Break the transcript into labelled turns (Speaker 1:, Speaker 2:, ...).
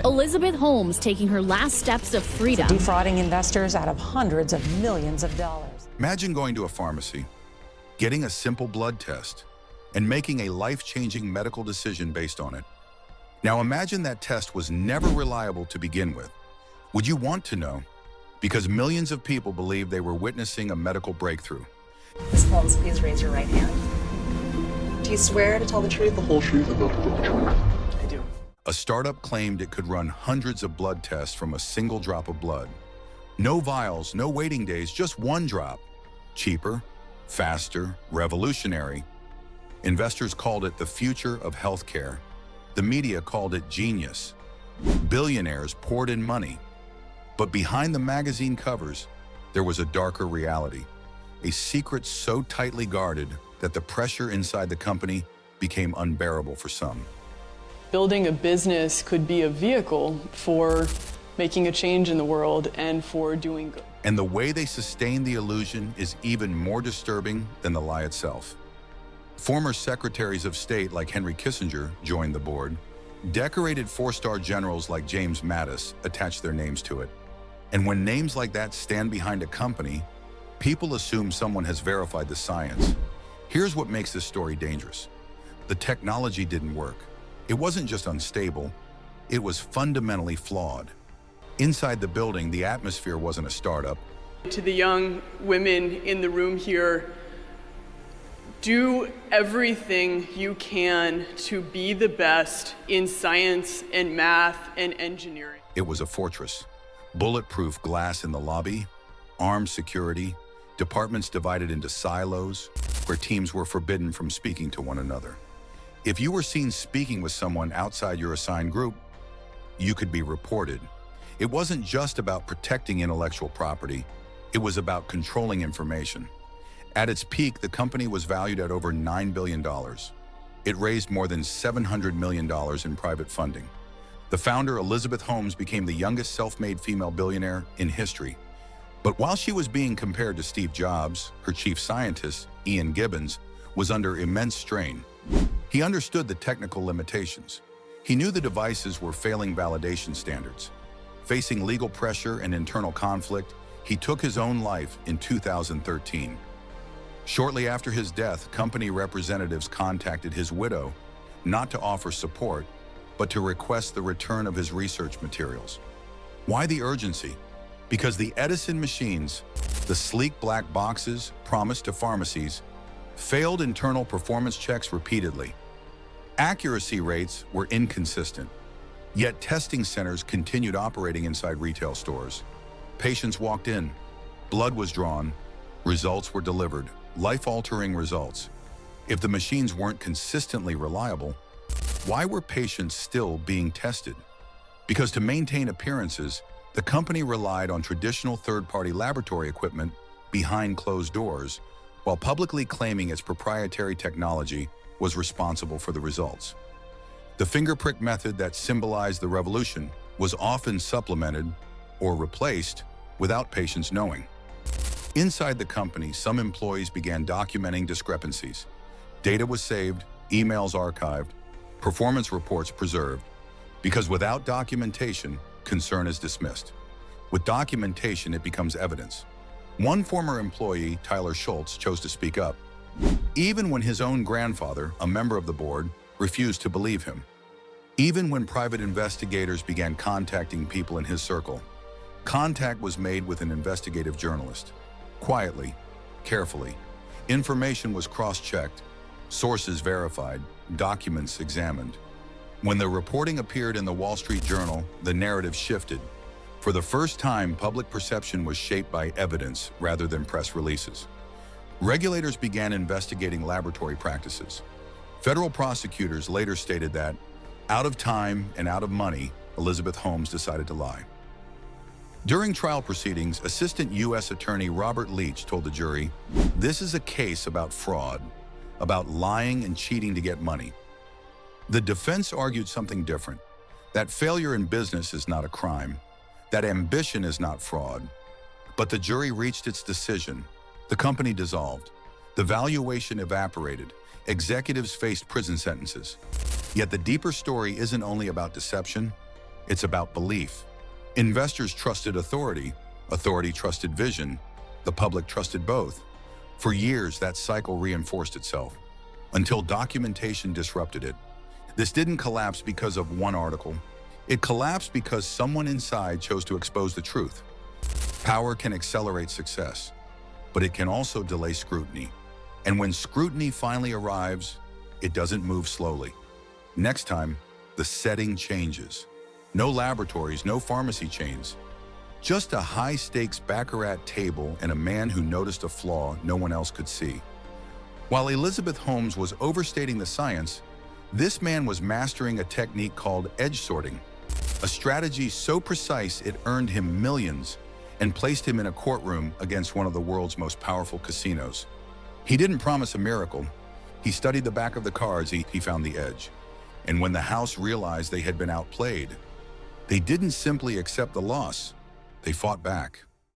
Speaker 1: Elizabeth Holmes taking her last steps of freedom.
Speaker 2: Defrauding investors out of hundreds of millions of dollars.
Speaker 3: Imagine going to a pharmacy, getting a simple blood test, and making a life-changing medical decision based on it. Now imagine that test was never reliable to begin with. Would you want to know? Because millions of people believe they were witnessing a medical breakthrough.
Speaker 4: Ms. Holmes, please raise your right hand. Do you swear to tell the truth, the whole truth, and nothing but the truth? I do.
Speaker 3: A startup claimed it could run hundreds of blood tests from a single drop of blood. No vials, no waiting days, just one drop. Cheaper, faster, revolutionary. Investors called it the future of healthcare. The media called it genius. Billionaires poured in money. But behind the magazine covers, there was a darker reality. A secret so tightly guarded that the pressure inside the company became unbearable for some.
Speaker 5: Building a business could be a vehicle for making a change in the world and for doing good.
Speaker 3: And the way they sustained the illusion is even more disturbing than the lie itself. Former secretaries of state like Henry Kissinger joined the board. Decorated four-star generals like James Mattis attached their names to it. And when names like that stand behind a company, people assume someone has verified the science. Here's what makes this story dangerous. The technology didn't work. It wasn't just unstable, it was fundamentally flawed. Inside the building, the atmosphere wasn't a startup.
Speaker 5: To the young women in the room here, do everything you can to be the best in science and math and engineering.
Speaker 3: It was a fortress. Bulletproof glass in the lobby, armed security, departments divided into silos where teams were forbidden from speaking to one another. If you were seen speaking with someone outside your assigned group, you could be reported. It wasn't just about protecting intellectual property, it was about controlling information. At its peak, the company was valued at over $9 billion. It raised more than $700 million in private funding. The founder, Elizabeth Holmes, became the youngest self-made female billionaire in history. But while she was being compared to Steve Jobs, her chief scientist, Ian Gibbons, was under immense strain. He understood the technical limitations. He knew the devices were failing validation standards. Facing legal pressure and internal conflict, he took his own life in 2013. Shortly after his death, company representatives contacted his widow, not to offer support, but to request the return of his research materials. Why the urgency? Because the Edison machines, the sleek black boxes promised to pharmacies, failed internal performance checks repeatedly. Accuracy rates were inconsistent, yet testing centers continued operating inside retail stores. Patients walked in, blood was drawn, results were delivered, life-altering results. If the machines weren't consistently reliable, why were patients still being tested? Because to maintain appearances, the company relied on traditional third-party laboratory equipment behind closed doors, while publicly claiming its proprietary technology was responsible for the results. The finger prick method that symbolized the revolution was often supplemented or replaced without patients knowing. Inside the company, some employees began documenting discrepancies. Data was saved, emails archived, performance reports preserved, because without documentation, concern is dismissed. With documentation, it becomes evidence. One former employee, Tyler Schultz, chose to speak up, even when his own grandfather, a member of the board, refused to believe him. Even when private investigators began contacting people in his circle, contact was made with an investigative journalist. Quietly, carefully, information was cross-checked, sources verified, documents examined. When the reporting appeared in the Wall Street Journal, the narrative shifted. For the first time, public perception was shaped by evidence rather than press releases. Regulators began investigating laboratory practices. Federal prosecutors later stated that, out of time and out of money, Elizabeth Holmes decided to lie. During trial proceedings, Assistant U.S. Attorney Robert Leach told the jury, "This is a case about fraud, about lying and cheating to get money." The defense argued something different, that failure in business is not a crime, that ambition is not fraud. But the jury reached its decision. The company dissolved. The valuation evaporated. Executives faced prison sentences. Yet the deeper story isn't only about deception, It's about belief. Investors trusted authority, authority trusted vision, the public trusted both. For years, that cycle reinforced itself, until documentation disrupted it. This didn't collapse because of one article. It collapsed because someone inside chose to expose the truth. Power can accelerate success, but it can also delay scrutiny. And when scrutiny finally arrives, it doesn't move slowly. Next time, the setting changes. No laboratories, no pharmacy chains. Just a high-stakes baccarat table and a man who noticed a flaw no one else could see. While Elizabeth Holmes was overstating the science, this man was mastering a technique called edge sorting, a strategy so precise it earned him millions and placed him in a courtroom against one of the world's most powerful casinos. He didn't promise a miracle. He studied the back of the cards, he found the edge. And when the house realized they had been outplayed, they didn't simply accept the loss, they fought back.